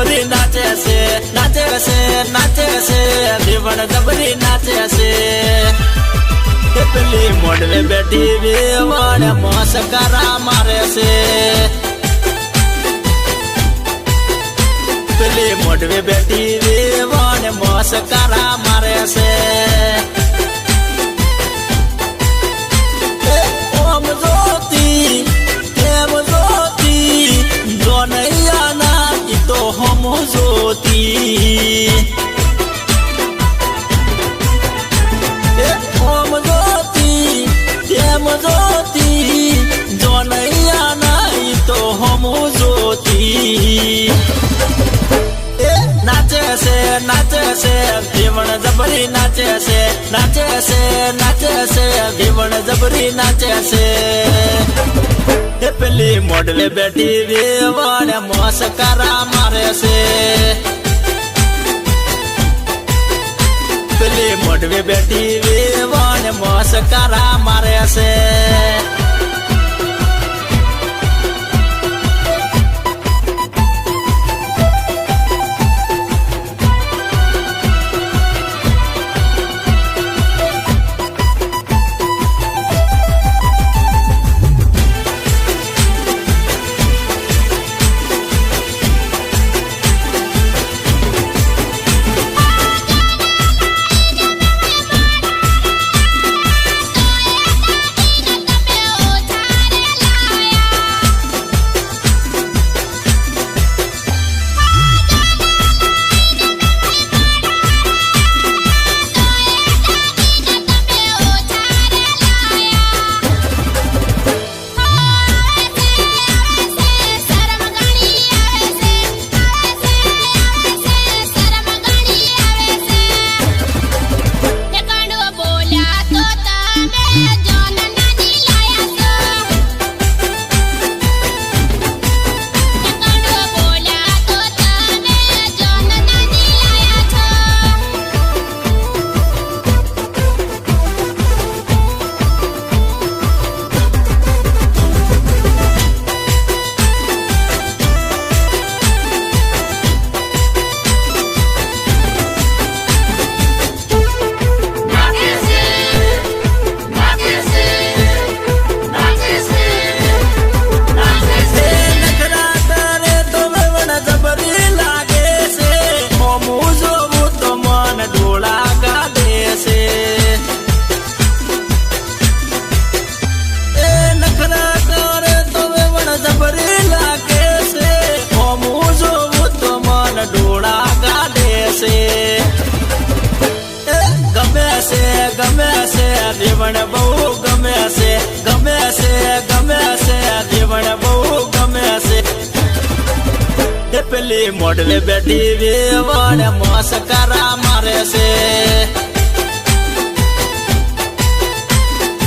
જબરી નાચે છે, નાચે છે, નાચે છે, વેવણ જબરી નાચે છે. પેલી મોડવે બેઠી વેવણ મોસકારા મારે છે. પેલી મોડવે બેઠી વેવણ મોસકારા મારે છે. ઓમ જોતી તેમ જોતી જોનૈયાના ઈ તો હમ જોતી. ઓમ જોતી તેમ જોતી જોનૈયાના ઈ તો હમ જોતી. નાચે છે, નાચે છે, વેવણ જબરી નાચે છે, નાચે છે, નાચે છે, વેવણ જબરી નાચે છે. પેલી મોડવે બેઠી વેવણ મોસકારા મારે છે. પેલી મોડવે બેઠી વેવણ મોસકારા મારે છે. વેવણ બહુ ગમે છે, ગમે છે, ગમે છે, વેવણ બહુ ગમે છે. પેલી મોડવે બેઠી વેવણ મોસકારા મારે છે.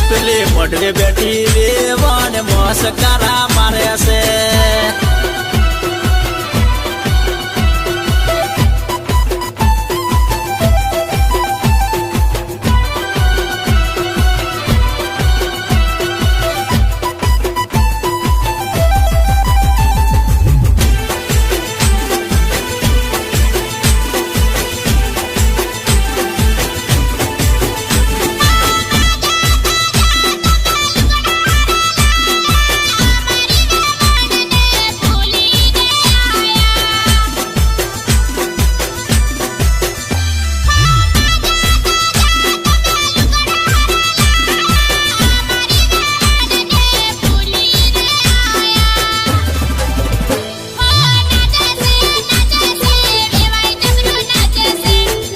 પેલી મોડવે બેઠી વેવણ મોસકારા મારે છે.